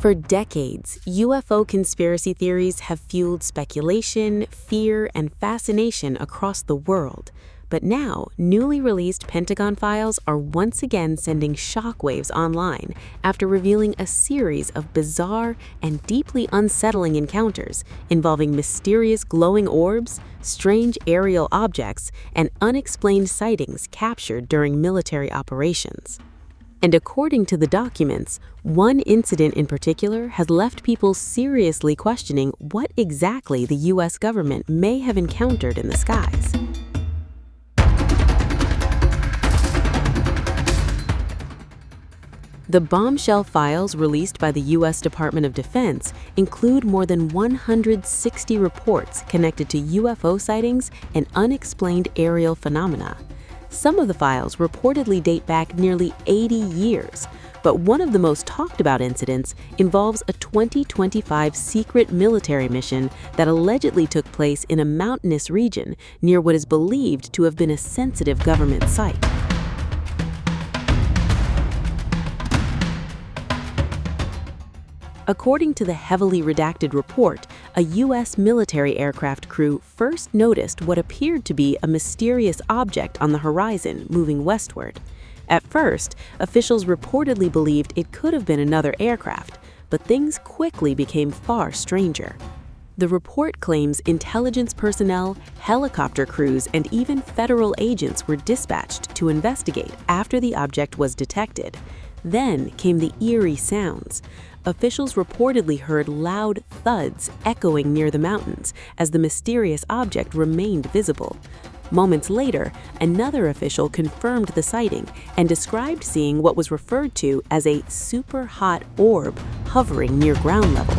For decades, UFO conspiracy theories have fueled speculation, fear, and fascination across the world. But now, newly released Pentagon files are once again sending shockwaves online after revealing a series of bizarre and deeply unsettling encounters involving mysterious glowing orbs, strange aerial objects, and unexplained sightings captured during military operations. And according to the documents, one incident in particular has left people seriously questioning what exactly the U.S. government may have encountered in the skies. The bombshell files released by the U.S. Department of Defense include more than 160 reports connected to UFO sightings and unexplained aerial phenomena. Some of the files reportedly date back nearly 80 years, but one of the most talked about incidents involves a 2025 secret military mission that allegedly took place in a mountainous region near what is believed to have been a sensitive government site. According to the heavily redacted report, a U.S. military aircraft crew first noticed what appeared to be a mysterious object on the horizon moving westward. At first, officials reportedly believed it could have been another aircraft, but things quickly became far stranger. The report claims intelligence personnel, helicopter crews, and even federal agents were dispatched to investigate after the object was detected. Then came the eerie sounds. Officials reportedly heard loud thuds echoing near the mountains as the mysterious object remained visible. Moments later, another official confirmed the sighting and described seeing what was referred to as a super hot orb hovering near ground level.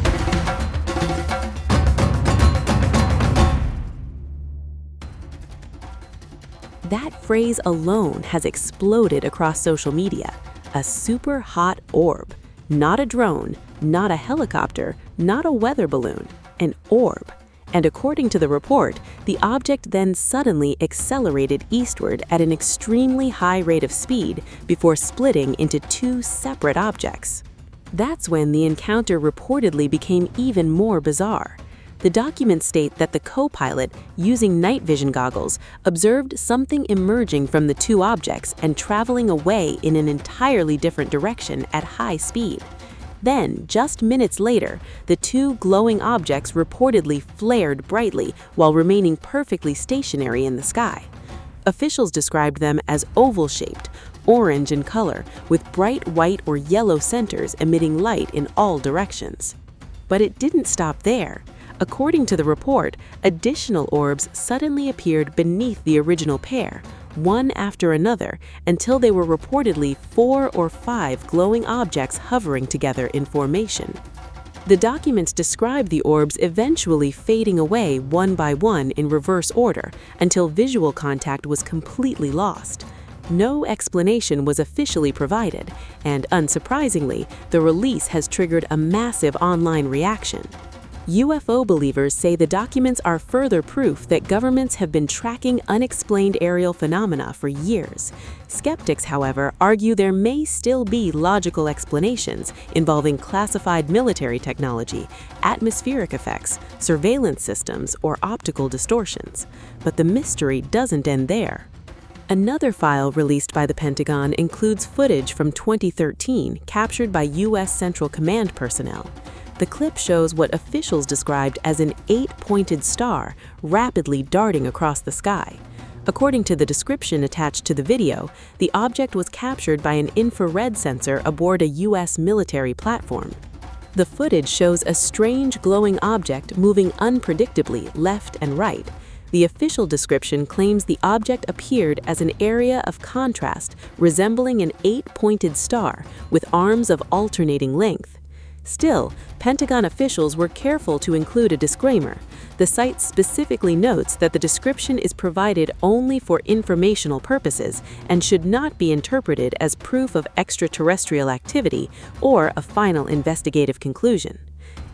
That phrase alone has exploded across social media. A super hot orb. Not a drone, not a helicopter, not a weather balloon, an orb. And according to the report, the object then suddenly accelerated eastward at an extremely high rate of speed before splitting into two separate objects. That's when the encounter reportedly became even more bizarre. The documents state that the co-pilot, using night vision goggles, observed something emerging from the two objects and traveling away in an entirely different direction at high speed. Then, just minutes later, the two glowing objects reportedly flared brightly while remaining perfectly stationary in the sky. Officials described them as oval-shaped, orange in color, with bright white or yellow centers emitting light in all directions. But it didn't stop there. According to the report, additional orbs suddenly appeared beneath the original pair, one after another, until they were reportedly 4 or 5 glowing objects hovering together in formation. The documents describe the orbs eventually fading away one by one in reverse order until visual contact was completely lost. No explanation was officially provided, and unsurprisingly, the release has triggered a massive online reaction. UFO believers say the documents are further proof that governments have been tracking unexplained aerial phenomena for years. Skeptics, however, argue there may still be logical explanations involving classified military technology, atmospheric effects, surveillance systems, or optical distortions. But the mystery doesn't end there. Another file released by the Pentagon includes footage from 2013 captured by U.S. Central Command personnel. The clip shows what officials described as an 8-pointed star rapidly darting across the sky. According to the description attached to the video, the object was captured by an infrared sensor aboard a U.S. military platform. The footage shows a strange glowing object moving unpredictably left and right. The official description claims the object appeared as an area of contrast resembling an 8-pointed star with arms of alternating length. Still, Pentagon officials were careful to include a disclaimer. The site specifically notes that the description is provided only for informational purposes and should not be interpreted as proof of extraterrestrial activity or a final investigative conclusion.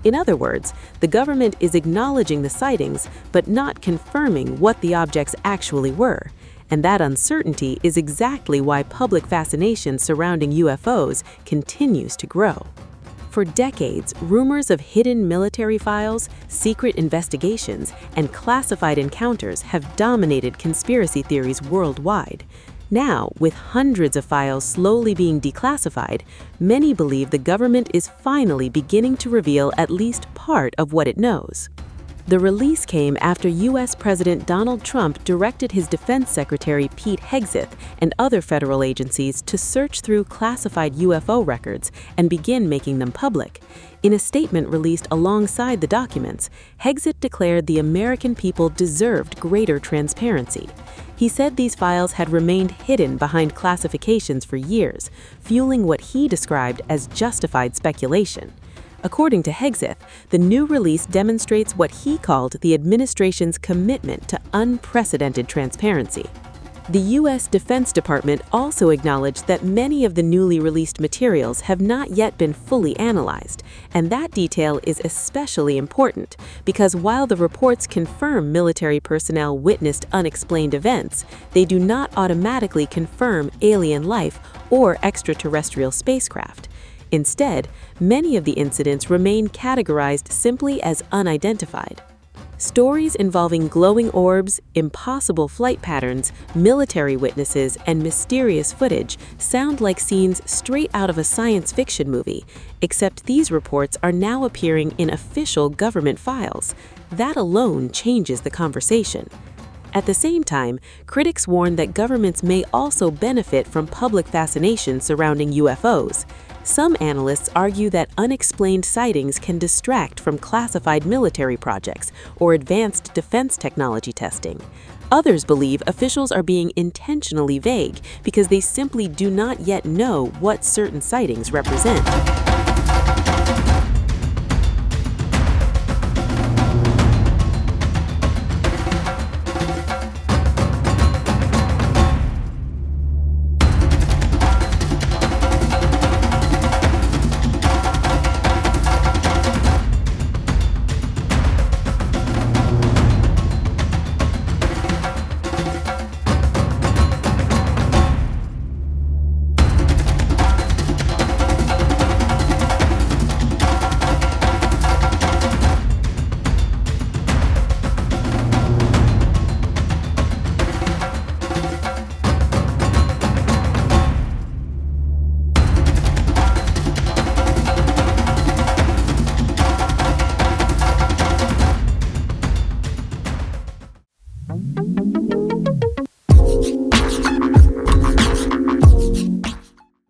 In other words, the government is acknowledging the sightings but not confirming what the objects actually were. And that uncertainty is exactly why public fascination surrounding UFOs continues to grow. For decades, rumors of hidden military files, secret investigations, and classified encounters have dominated conspiracy theories worldwide. Now, with hundreds of files slowly being declassified, many believe the government is finally beginning to reveal at least part of what it knows. The release came after U.S. President Donald Trump directed his Defense Secretary Pete Hegseth and other federal agencies to search through classified UFO records and begin making them public. In a statement released alongside the documents, Hegseth declared the American people deserved greater transparency. He said these files had remained hidden behind classifications for years, fueling what he described as justified speculation. According to Hegseth, the new release demonstrates what he called the administration's commitment to unprecedented transparency. The U.S. Defense Department also acknowledged that many of the newly released materials have not yet been fully analyzed, and that detail is especially important because while the reports confirm military personnel witnessed unexplained events, they do not automatically confirm alien life or extraterrestrial spacecraft. Instead, many of the incidents remain categorized simply as unidentified. Stories involving glowing orbs, impossible flight patterns, military witnesses, and mysterious footage sound like scenes straight out of a science fiction movie, except these reports are now appearing in official government files. That alone changes the conversation. At the same time, critics warn that governments may also benefit from public fascination surrounding UFOs. Some analysts argue that unexplained sightings can distract from classified military projects or advanced defense technology testing. Others believe officials are being intentionally vague because they simply do not yet know what certain sightings represent.